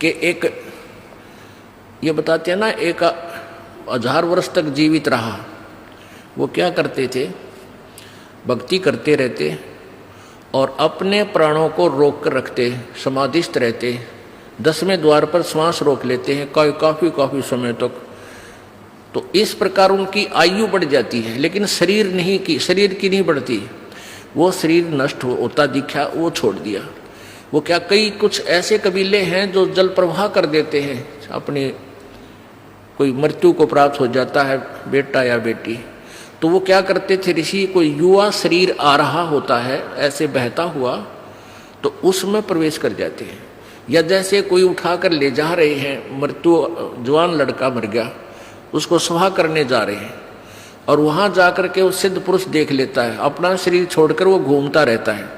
कि एक ये बताते हैं ना, एक 1000 वर्ष तक जीवित रहा। वो क्या करते थे, भक्ति करते रहते और अपने प्राणों को रोक कर रखते, समाधिस्थ रहते, 10वें द्वार पर श्वास रोक लेते हैं काफ़ी समय तक। तो इस प्रकार उनकी आयु बढ़ जाती है, लेकिन शरीर की नहीं बढ़ती। वो शरीर नष्ट होता दिखा, वो छोड़ दिया। वो क्या, कई कुछ ऐसे कबीले हैं जो जल प्रवाह कर देते हैं, अपनी कोई मृत्यु को प्राप्त हो जाता है बेटा या बेटी, तो वो क्या करते थे ऋषि, कोई युवा शरीर आ रहा होता है ऐसे बहता हुआ, तो उसमें प्रवेश कर जाते हैं। या जैसे कोई उठा कर ले जा रहे हैं, मृत्यु जवान लड़का मर गया, उसको सुहा करने जा रहे हैं, और वहाँ जा कर के वो सिद्ध पुरुष देख लेता है, अपना शरीर छोड़कर वो घूमता रहता है।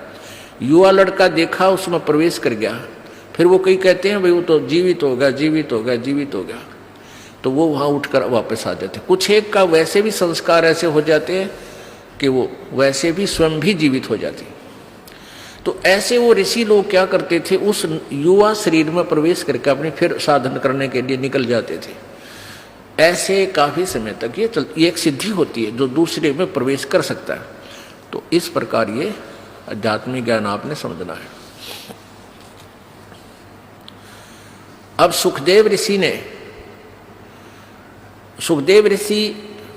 युवा लड़का देखा, उसमें प्रवेश कर गया, फिर वो कई कहते हैं भाई वो तो जीवित हो गया, तो वो वहाँ उठकर वापस आ जाते। कुछ एक का वैसे भी संस्कार ऐसे हो जाते हैं कि वो वैसे भी स्वयं भी जीवित हो जाते। तो ऐसे वो ऋषि लोग क्या करते थे, उस युवा शरीर में प्रवेश करके अपने फिर साधन करने के लिए निकल जाते थे। ऐसे काफी समय तक ये एक सिद्धि होती है जो दूसरे में प्रवेश कर सकता है। तो इस प्रकार ये आध्यात्मिक ज्ञान आपने समझना है। अब सुखदेव ऋषि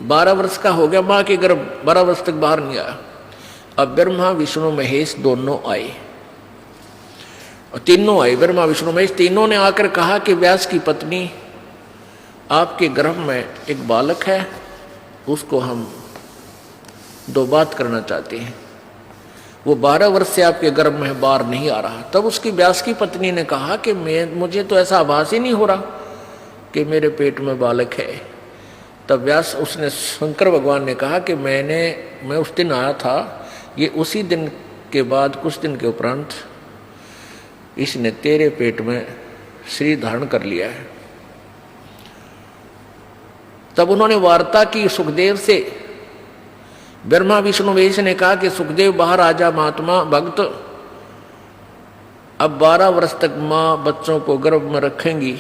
12 वर्ष का हो गया, मां के गर्भ 12 वर्ष तक बाहर नहीं आया। अब ब्रह्मा विष्णु महेश दोनों आए, और तीनों आए, ब्रह्मा विष्णु महेश तीनों ने आकर कहा कि व्यास की पत्नी, आपके गर्भ में एक बालक है, उसको हम 2 बात करना चाहते हैं। वो 12 वर्ष से आपके गर्भ में बाहर नहीं आ रहा। तब उसकी व्यास की पत्नी ने कहा कि मुझे तो ऐसा आभास ही नहीं हो रहा कि मेरे पेट में बालक है। तब व्यास उसने शंकर भगवान ने कहा कि मैं उस दिन आया था, ये उसी दिन के बाद कुछ दिन के उपरांत इसने तेरे पेट में शरीर धारण कर लिया है। तब उन्होंने वार्ता की सुखदेव से। ब्रह्मा विष्णु महेश ने कहा कि सुखदेव बाहर आजा महात्मा भक्त, अब 12 वर्ष तक माँ बच्चों को गर्भ में रखेंगी,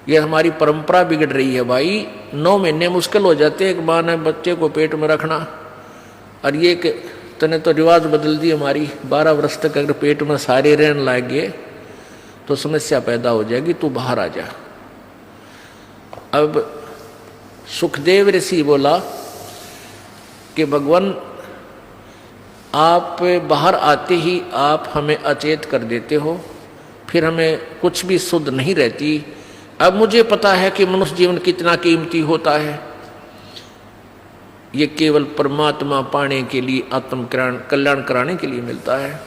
ये हमारी परंपरा बिगड़ रही है भाई। 9 महीने मुश्किल हो जाते हैं एक माँ ने बच्चे को पेट में रखना, और ये कि तूने तो रिवाज बदल दी हमारी। 12 वर्ष तक अगर पेट में सारे रहने लग गए तो समस्या पैदा हो जाएगी, तू बाहर आ जा। अब सुखदेव ऋषि बोला कि भगवान, आप बाहर आते ही आप हमें अचेत कर देते हो, फिर हमें कुछ भी शुद्ध नहीं रहती। अब मुझे पता है कि मनुष्य जीवन कितना कीमती होता है, ये केवल परमात्मा पाने के लिए, आत्म कल्याण कराने के लिए मिलता है,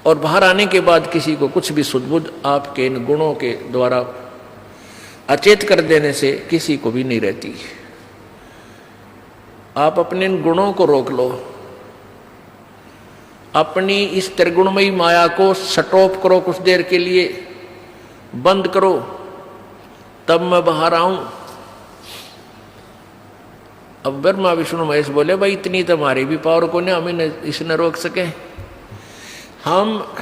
और बाहर आने के बाद किसी को कुछ भी सुध-बुध आपके इन गुणों के द्वारा अचेत कर देने से किसी को भी नहीं रहती। आप अपने इन गुणों को रोक लो, अपनी इस त्रिगुणमयी माया को स्टॉप करो, कुछ देर के लिए बंद करो, तब मैं बाहर आऊं। अब ब्रह्मा विष्णु महेश बोले, भाई इतनी तो हमारी भी पावर को नहीं, हमें इसने रोक सके। हम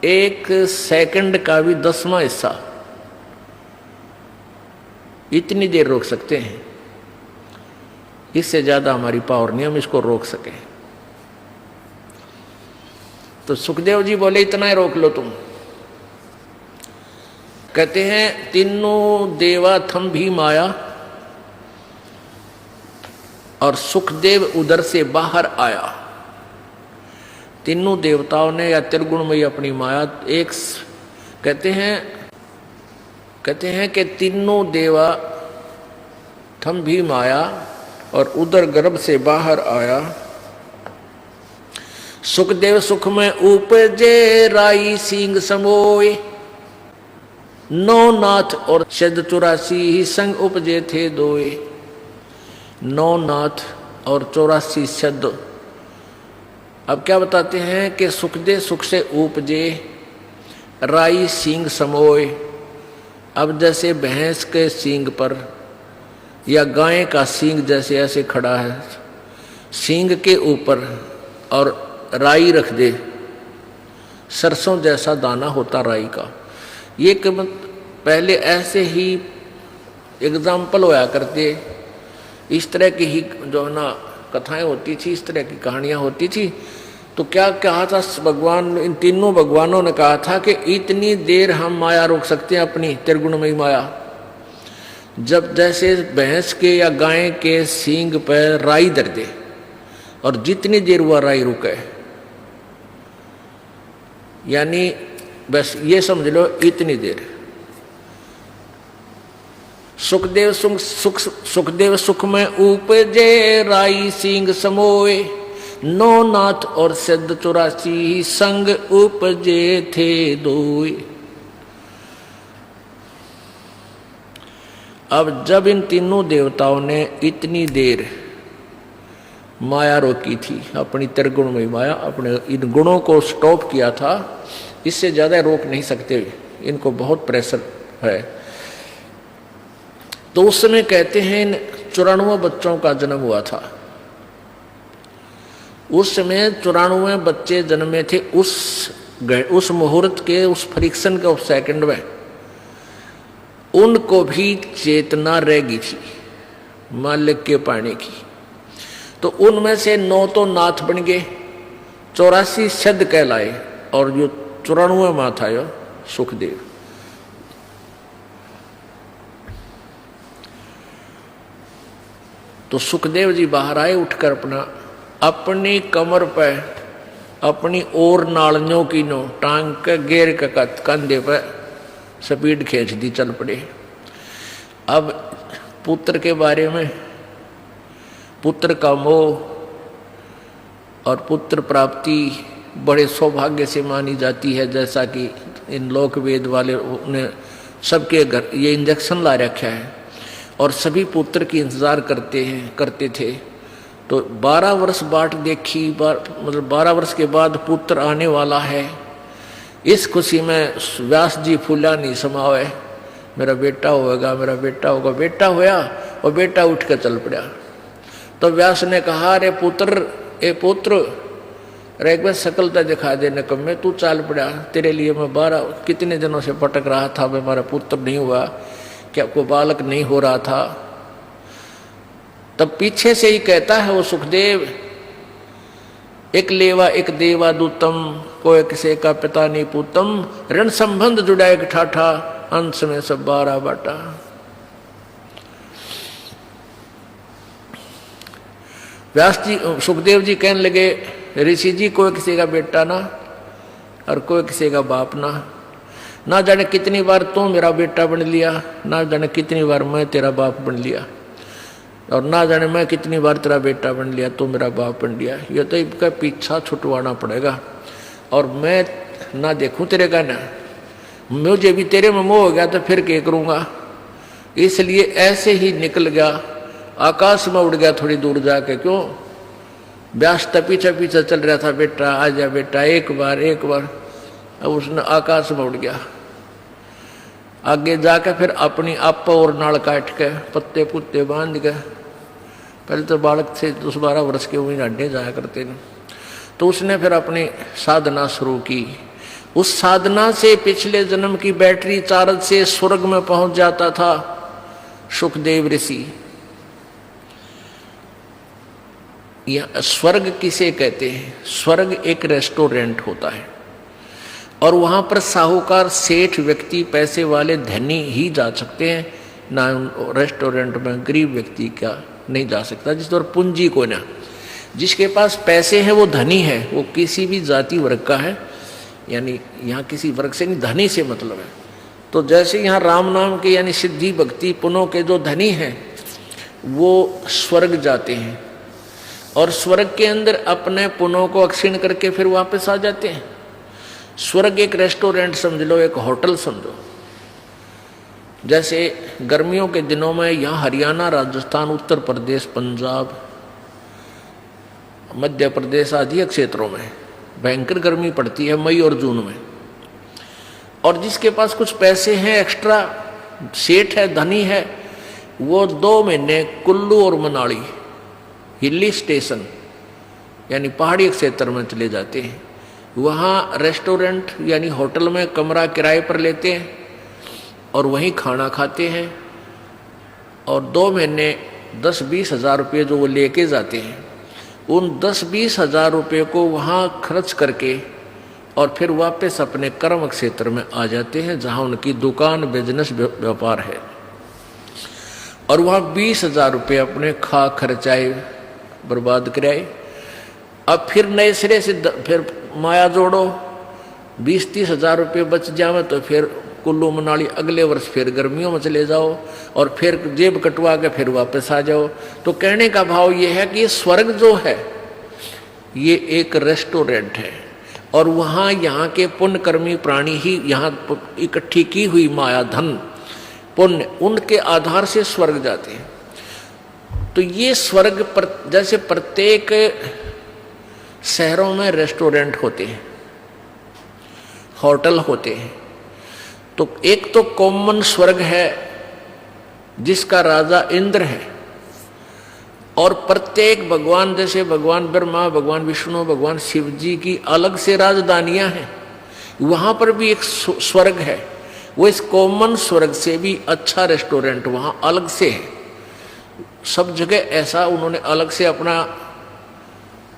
1 सेकंड का भी 10वां हिस्सा इतनी देर रोक सकते हैं, इससे ज्यादा हमारी पावर नहीं, हम इसको रोक सके। तो सुखदेव जी बोले, इतना ही रोक लो तुम। कहते हैं, तीनों देवा थम भी माया, और सुखदेव उधर से बाहर आया। तीनों देवताओं ने या त्रिगुणमयी अपनी माया एक कहते हैं कि तीनों देवा थम भी माया, और उधर गर्भ से बाहर आया। सुखदेव सुख में उपजे राई सिंह समोए, 9 नाथ और शद 84 ही संग उपजे थे दोए। 9 नाथ और 84 शद। अब क्या बताते हैं कि सुखदेव सुख से उपजे राई सिंह समोए। अब जैसे भैंस के सींग पर या गाय का सींग जैसे ऐसे खड़ा है, सींग के ऊपर और राई रख दे, सरसों जैसा दाना होता राई का, ये पहले ऐसे ही एग्जाम्पल होया करते, इस तरह की ही जो है ना कथाएं होती थी, इस तरह की कहानियां होती थी। तो क्या कहा था भगवान, इन तीनों भगवानों ने कहा था कि इतनी देर हम माया रोक सकते हैं अपनी त्रिगुणमयी माया, जब जैसे भैंस के या गाय के सींग पर राई दर दे और जितनी देर वह राई रुके, यानी बस ये समझ लो इतनी देर। सुखदेव सुख में उपजे राई सींग समोए, नौ नाथ और सिद्ध 84 संग उपजे थे दोए। अब जब इन तीनों देवताओं ने इतनी देर माया रोकी थी, अपनी त्रिगुणमयी माया, अपने इन गुणों को स्टॉप किया था, इससे ज्यादा रोक नहीं सकते, इनको बहुत प्रेशर है। तो उस समय कहते हैं इन 94 बच्चों का जन्म हुआ था। उस समय 94 बच्चे जन्मे थे। उस मुहूर्त के, उस फ्रिक्शन के उस सेकंड में उनको भी चेतना रह गई थी मालिक के पाने की। तो उनमें से 9 तो नाथ बन गए, 84 सिद्ध कहलाए, और जो 94वां था यो सुखदेव। तो सुखदेव जी बाहर आए उठकर, अपनी कमर पर अपनी और नालियों की नो टांग के गेर के कंधे पर स्पीड खींच दी, चल पड़े। अब पुत्र के बारे में, पुत्र का मोह और पुत्र प्राप्ति बड़े सौभाग्य से मानी जाती है, जैसा कि इन लोक वेद वाले ने सबके घर ये इंजेक्शन ला रखा है और सभी पुत्र की इंतजार करते थे। तो 12 वर्ष बाट देखी, मतलब 12 वर्ष के बाद पुत्र आने वाला है। इस खुशी में व्यास जी फूला नहीं समावे, मेरा बेटा होगा, मेरा बेटा होगा। बेटा होया और बेटा उठ कर चल पड़ा। तो व्यास ने कहा, अरे पुत्र, ए पुत्र, अरे एक बार शकल तो दिखा दे निकम्मे, तू चाल पड़ा। तेरे लिए मैं 12 कितने दिनों से भटक रहा था, मैं हमारा पुत्र नहीं हुआ, क्या कोई बालक नहीं हो रहा था। तब पीछे से ही कहता है वो सुखदेव, एक लेवा एक देवा दूतम, कोई किसे का पिता नहीं पूतम, ऋण संबंध जुड़ा एक ठाठा, अंश में सब 12 बाटा। व्यास जी, सुखदेव जी कहने लगे, ऋषि जी, कोई किसी का बेटा ना और कोई किसी का बाप ना जाने कितनी बार तू मेरा बेटा बन लिया, ना जाने कितनी बार मैं तेरा बाप बन लिया, और ना जाने मैं कितनी बार तेरा बेटा बन लिया, तू मेरा बाप बन लिया। ये तो इनका पीछा छुटवाना पड़ेगा, और मैं ना देखूं तेरे का ना, मुझे भी तेरे में मोह हो गया तो फिर क्या करूंगा। इसलिए ऐसे ही निकल गया, आकाश में उड़ गया थोड़ी दूर जाके। क्यों? व्यास तो पीछे पीछे चल रहा था, बेटा आ जा बेटा, एक बार। अब उसने आकाश में उड़ गया। आगे जाके फिर अपनी आप और नाल काट के पत्ते पुत्ते बांध के, पहले तो बालक थे 10-12 वर्ष के, वहीं डांडे जाया करते थे। तो उसने फिर अपनी साधना शुरू की। उस साधना से पिछले जन्म की बैटरी चार्ज से स्वर्ग में पहुंच जाता था सुखदेव ऋषि। यह स्वर्ग किसे कहते हैं? स्वर्ग एक रेस्टोरेंट होता है, और वहां पर साहूकार, सेठ व्यक्ति, पैसे वाले, धनी ही जा सकते हैं, ना रेस्टोरेंट में गरीब व्यक्ति क्या नहीं जा सकता। जिस तरह पूंजी को ना, जिसके पास पैसे हैं वो धनी है, वो किसी भी जाति वर्ग का है, यानी यहाँ किसी वर्ग से नहीं, धनी से मतलब है। तो जैसे यहाँ राम नाम के यानी सिद्धि भक्ति पुनों के जो धनी हैं वो स्वर्ग जाते हैं, और स्वर्ग के अंदर अपने पुनों को अक्षीण करके फिर वापस आ जाते हैं। स्वर्ग एक रेस्टोरेंट समझ लो, एक होटल समझो। जैसे गर्मियों के दिनों में यहाँ हरियाणा, राजस्थान, उत्तर प्रदेश, पंजाब, मध्य प्रदेश आदि क्षेत्रों में भयंकर गर्मी पड़ती है मई और जून में, और जिसके पास कुछ पैसे हैं, एक्स्ट्रा सेठ है, धनी है, वो 2 महीने कुल्लू और मनाली हिली स्टेशन यानी पहाड़ी क्षेत्र में चले जाते हैं। वहाँ रेस्टोरेंट यानी होटल में कमरा किराए पर लेते हैं, और वहीं खाना खाते हैं, और 2 महीने 10-20 हज़ार रुपये जो वो लेके जाते हैं, उन 10-20 हज़ार रुपये को वहाँ खर्च करके और फिर वापस अपने कर्म क्षेत्र में आ जाते हैं जहाँ उनकी दुकान, बिजनेस, व्यापार है, और वहाँ 20 हज़ार रुपये अपने खा खर्चाए, बर्बाद कराए। अब फिर नए सिरे से फिर माया जोड़ो, 20-30 हज़ार रुपये बच जावे तो फिर कुल्लू मनाली अगले वर्ष फिर गर्मियों में चले जाओ, और फिर जेब कटवा के फिर वापस आ जाओ। तो कहने का भाव ये है कि स्वर्ग जो है ये एक रेस्टोरेंट है, और वहाँ यहाँ के पुण्यकर्मी प्राणी ही यहाँ इकट्ठी की हुई माया, धन, पुण्य, उनके आधार से स्वर्ग जाते हैं। तो ये स्वर्ग पर जैसे प्रत्येक शहरों में रेस्टोरेंट होते हैं, होटल होते हैं, तो एक तो कॉमन स्वर्ग है जिसका राजा इंद्र है, और प्रत्येक भगवान, जैसे भगवान ब्रह्मा, भगवान विष्णु, भगवान शिव जी की अलग से राजधानियां हैं, वहां पर भी एक स्वर्ग है। वो इस कॉमन स्वर्ग से भी अच्छा रेस्टोरेंट वहां अलग से है। सब जगह ऐसा उन्होंने अलग से अपना,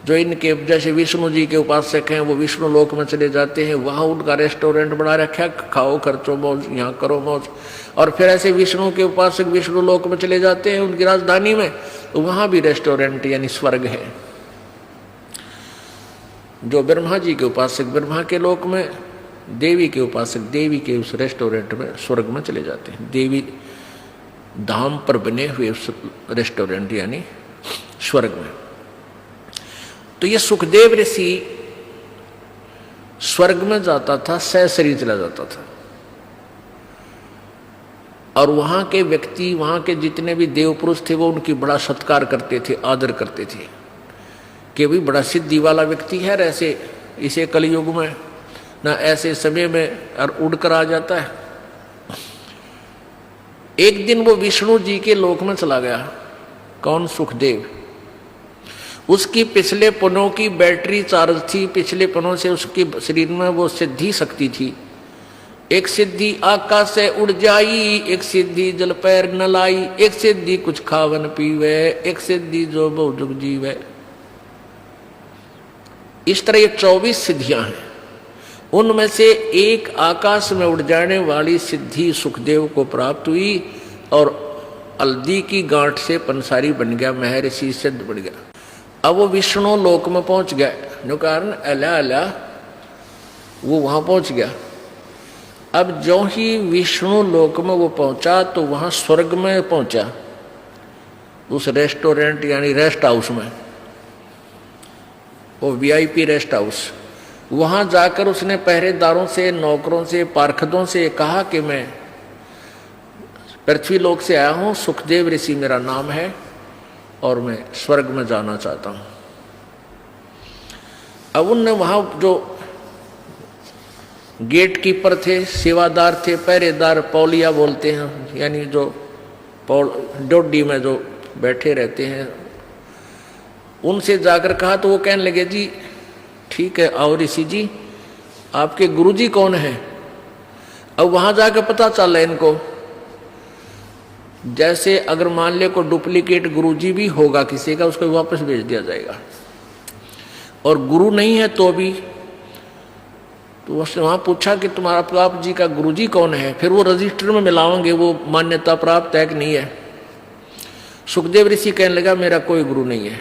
जो इनके जैसे विष्णु जी के उपासक हैं वो विष्णु लोक में चले जाते हैं, वहाँ उनका रेस्टोरेंट बना रखा है, खाओ खर्चो मौज, यहाँ करो मौज। और फिर ऐसे विष्णु के उपासक विष्णु लोक में चले जाते हैं उनकी राजधानी में, तो वहाँ भी रेस्टोरेंट यानी स्वर्ग है। जो ब्रह्मा जी के उपासक ब्रह्मा के लोक में, देवी के उपासक देवी के उस रेस्टोरेंट में, स्वर्ग में चले जाते हैं, देवी धाम पर बने हुए उस रेस्टोरेंट यानी स्वर्ग में। तो ये सुखदेव ऋषि स्वर्ग में जाता था, सहशरीर चला जाता था, और वहां के व्यक्ति, वहां के जितने भी देव पुरुष थे वो उनकी बड़ा सत्कार करते थे, आदर करते थे कि भी बड़ा सिद्धि वाला व्यक्ति है, ऐसे इसे कलयुग में ना ऐसे समय में और उड़कर आ जाता है। एक दिन वो विष्णु जी के लोक में चला गया। कौन? सुखदेव। उसकी पिछले पनों की बैटरी चार्ज थी, पिछले पनों से उसके शरीर में वो सिद्धि शक्ति थी। एक सिद्धि आकाश से उड़ जाई, एक सिद्धि जल पैर न लाई, एक सिद्धि कुछ खावन पीवे, एक सिद्धि जो बहुजुग जीवे। इस तरह ये 24 सिद्धियां हैं। उनमें से एक आकाश में उड़ जाने वाली सिद्धि सुखदेव को प्राप्त हुई, और हल्दी की गांठ से पंसारी बन गया, महर्षि सिद्ध बन गया। अब वो विष्णु लोक में पहुंच गया, जो कारण अला अला वो वहां पहुंच गया। अब जो ही विष्णु लोक में वो पहुंचा तो वहां स्वर्ग में पहुंचा, उस रेस्टोरेंट यानी रेस्ट हाउस में, वो वीआईपी रेस्ट हाउस। वहां जाकर उसने पहरेदारों से, नौकरों से, पार्षदों से कहा कि मैं पृथ्वी लोक से आया हूं, सुखदेव ऋषि मेरा नाम है, और मैं स्वर्ग में जाना चाहता हूं। अब उनने वहां जो गेट कीपर थे, सेवादार थे, पहरेदार, पौलिया बोलते हैं, यानी जो डोडी में जो बैठे रहते हैं, उनसे जाकर कहा तो वो कहने लगे जी ठीक है, आओ ऋषि जी, आपके गुरुजी कौन है? अब वहां जाकर पता चला इनको, जैसे अगर मान ले को डुप्लीकेट गुरुजी भी होगा किसी का, उसको वापस भेज दिया जाएगा, और गुरु नहीं है तो भी। तो उसने वहां पूछा कि तुम्हारा आप जी का गुरुजी कौन है, फिर वो रजिस्टर में मिलाओगे वो मान्यता प्राप्त है कि नहीं है। सुखदेव ऋषि कहने लगा मेरा कोई गुरु नहीं है।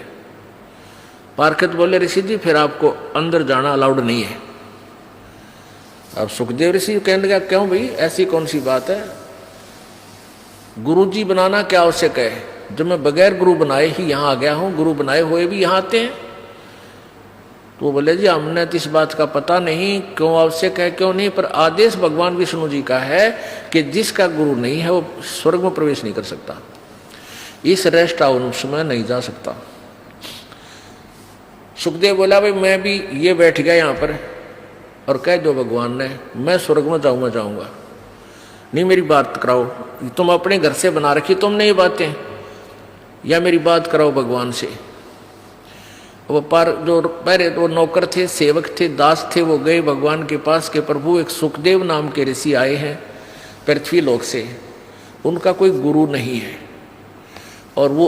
पार्षद बोले ऋषि जी फिर आपको अंदर जाना अलाउड नहीं है। अब सुखदेव ऋषि कहने लगा क्यों भाई, ऐसी कौन सी बात है, गुरुजी बनाना क्या आवश्यक है, जब मैं बगैर गुरु बनाए ही यहाँ आ गया हूँ, गुरु बनाए हुए भी यहाँ आते हैं। तो बोले जी हमने तो इस बात का पता नहीं क्यों आवश्यक है क्यों नहीं, पर आदेश भगवान विष्णु जी का है कि जिसका गुरु नहीं है वो स्वर्ग में प्रवेश नहीं कर सकता, इस रेस्ट हाउस में नहीं जा सकता। सुखदेव बोला भाई मैं भी ये बैठ गया यहाँ पर, और कह दो भगवान ने मैं स्वर्ग में जाऊंगा। नहीं मेरी बात कराओ, तुम अपने घर से बना रखी तुमने ये बातें, या मेरी बात कराओ भगवान से। वो पर जो पहले वो नौकर थे, सेवक थे, दास थे, वो गए भगवान के पास के प्रभु एक सुखदेव नाम के ऋषि आए हैं, पृथ्वी लोक से, उनका कोई गुरु नहीं है और वो